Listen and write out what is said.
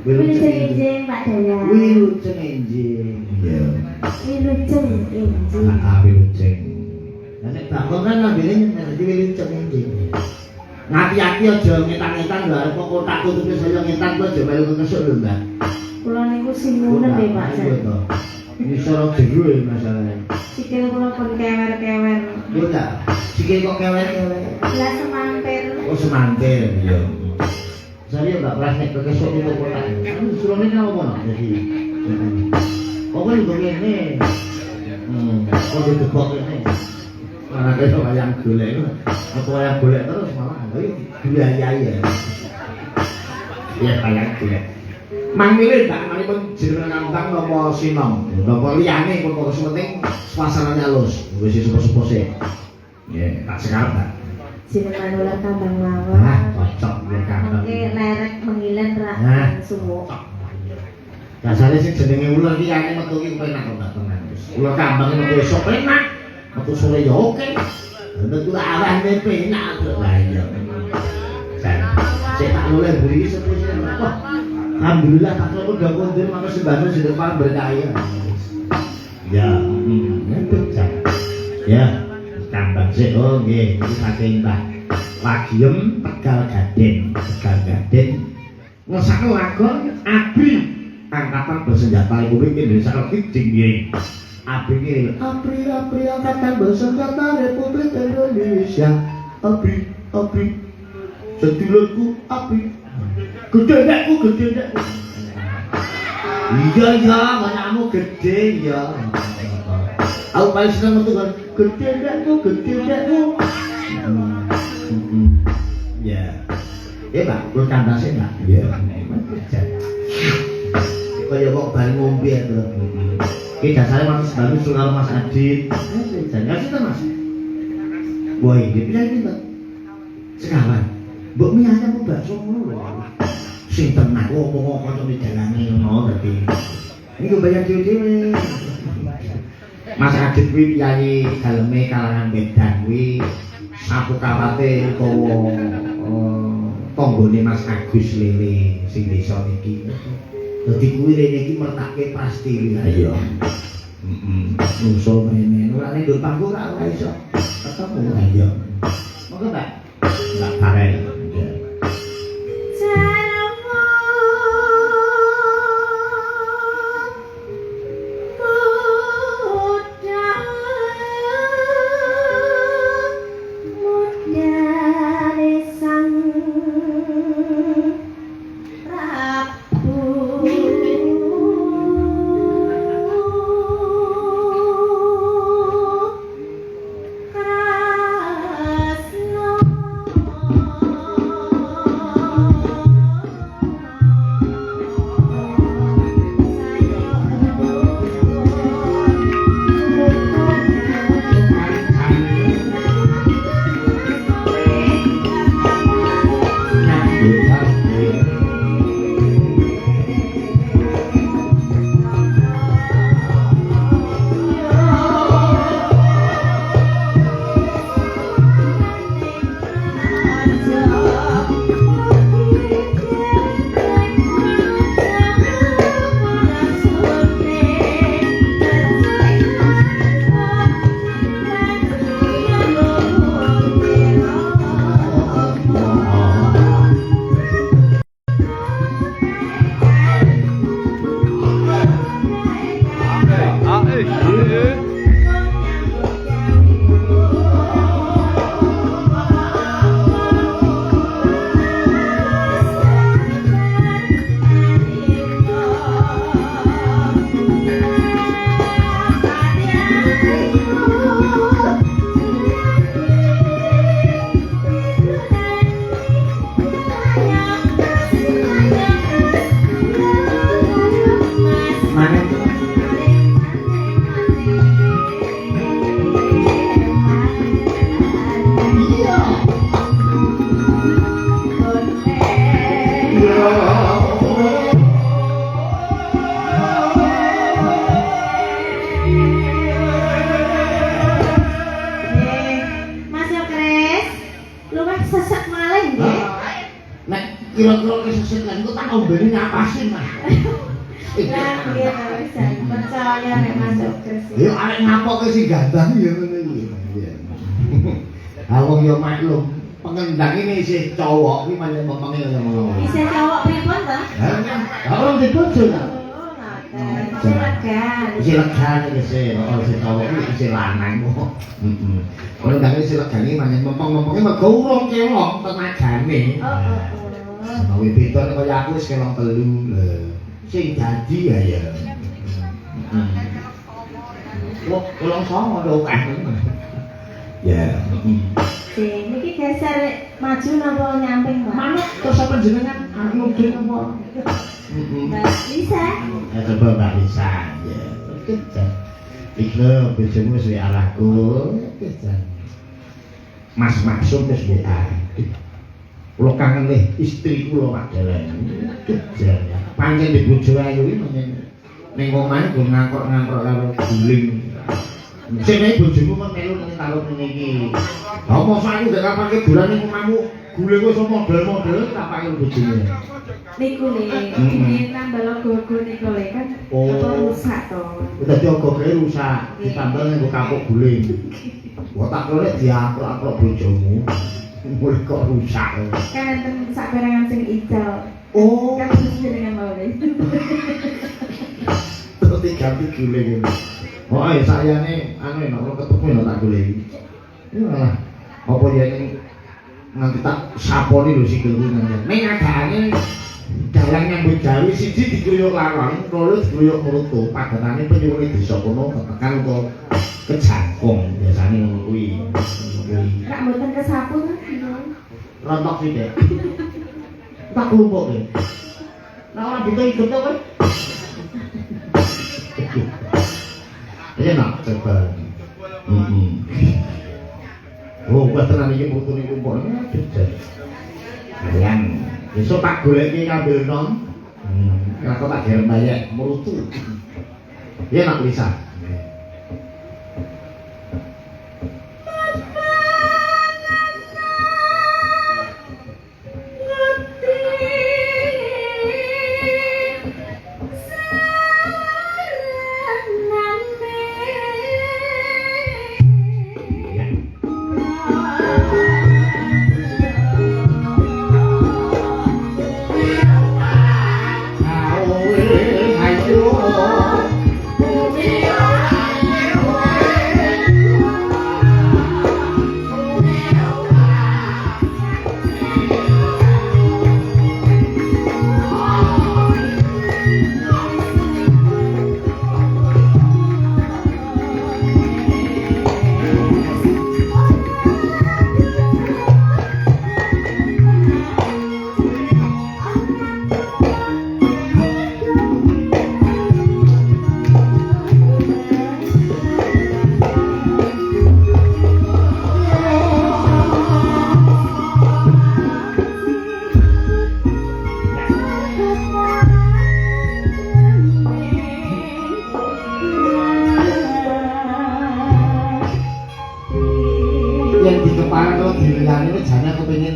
Wilujeng enjing Pak Daya. Wilujeng enjing. Iya. Wilujeng enjing. Wilujeng. Lah nek bakon kan ngambene nyenek dadi wilujeng enjing. Ngati-ati aja ngetang-ngetang lho arep kok tak tutupi saya ngetang kok aja melu kesuk lho, Mbak. Kula niku sinunen nggih Pak. Ini sorok jero masalahnya. Sikil kula pun kewer-kewer. Lho ta, sikil kok kewer-kewer. Lah semantir. Oh semantir, iya. Saya enggak pernah nek kesuk itu kotak. Kan surone kan apa nak jadi. Kok kan juga ngene. Kok dibekok ngene. Mana kaya wayang golek. Apa wayang golek terus malah diayai ya. Ya wayang golek. Mangmile ndak manipun jenengan kantang napa sinom. Napa liyane pun kok sementing suasanane halus. Wis sepo-sepo sih. Nggih, tak sekarang ta. Jenengan ulah tambang mawon. Nah, cocok ya kantang. Oke, lerek mengilen ra suwo. Dasare sing jenenge ular iki ane metu iki penak kok ndak tenan. Ular kambang metu esuk penak. Metu sore ya oke. Metu awake penak. Lah iya. Saya tak boleh beri sepuh-sepuh. Wah, alhamdulillah tak perlu udah kondir maka sembahyang di depan berkaya. Ya, ya, kambang sih, oh nggih, iki saking Mbah Wagiem Tegal Gaden. Ngesakno lagon ABRI Angkatan Bersenjata Republik Indonesia Republik Tinggi. ABRI Angkatan Bersenjata Republik Indonesia. ABRI sedulurku ABRI. Gede nekku. Iya, anakmu gede ya. Aku paling seneng metu kan gede nekku. Ya. Ya, Pak, kula kandhase, Pak. Ya. Kaya kok bali ngombe to. Iki dasare Mas Bagus karo Mas Adit. Jangan kita Mas. Woi, dipilih kita. Sekawan. Mbok miyane apa bakso ngono lho. Sing tenan ngomong kanca dalane ngono dadi. Iki bayar dhewe-dhewe. Mas Adit kuwi piyayi daleme kalangan Medan kuwi sapu kawate utawa tanggane Mas Agus Lele sing desa niki. Dadi kuwi rene iki mertake pasti lha iya. Nusul rene ora nek ndur panggung ora iso ketemu lha iya. Monggo Pak. Enggak karen. kira-kira kesesat engko tak ombene nyapasin Mas. Lah dia terusan percaya nek Mas Okres. Yo arek ngapoke sing gandang ya ngono iki. Ha wong yo maklum, pengendang ini isih cowok iki pancen mempenge kaya ngono. Bisa cowok pripun ta? Ha ora dibojo ta. Oh, ngaten. Bisa lega. Isih legan iki sih, ora isih cowok iki isih lanang kok. Heeh. Pengendang isih legan iki pancen mempeng-mempenge mergo urung kelong tenagane. Oh. Nawi pinter kaya aku wis kelong telu. Sing dadi ya. Kok kelong songo lho kan. Ya. Sing iki geser maju napa nyamping, Pak? Manut terus panjenengan aku mungkin apa? Mbak Lisa. Ya coba Mbak Lisa. Ya. Kejan. Iku bojomu wis arahku. Kejan. Mas Maksum wis WA. Kula kangen le istri kula Pak Delen. Kejan. Pancen di bojo ayu iki pancen ning omahe go ngangkrok-ngangkrok karo guling. Sing nek bojomu kok melu ning karo ngene iki. Ha mosok aku gak kapake dolan ning omahmu guling wis model-model kapake bojomu. Niku le, iki nambah logo niku le kan. Apa rusak to? Dadi ogoke rusak, ditambal nggo kapuk guling. Kok tak kira diakrok-akrok bojomu. Mulai kok rusak. Kan enten saperangan sing ical. Oh, Kan terus dengan mau le. terus diganti guling. Oh, ayo sayane anu nek ketemu tak guling. Iyalah. Apa ya ning nanti tak saponi lho sikilku nang. Ning adane dalang nyambut gawe siji diguyur larang, loro diguyur murutu. Padatane penyuwune desa kono tekan kok kejangkung biasane ngono kuwi. Rak mboten kesapu kan. Rontok sih deh. Tak kelompok deh. Nah orang kita ikut apa? Enak coba. Oh, buat tenan iki foto ning kumpul. Kalian besok tak goleki ngambil non. Kok tak gerem bayek murutu. Ya nak Lisa. Yang di kepala kalau dilihat itu jangan kepingin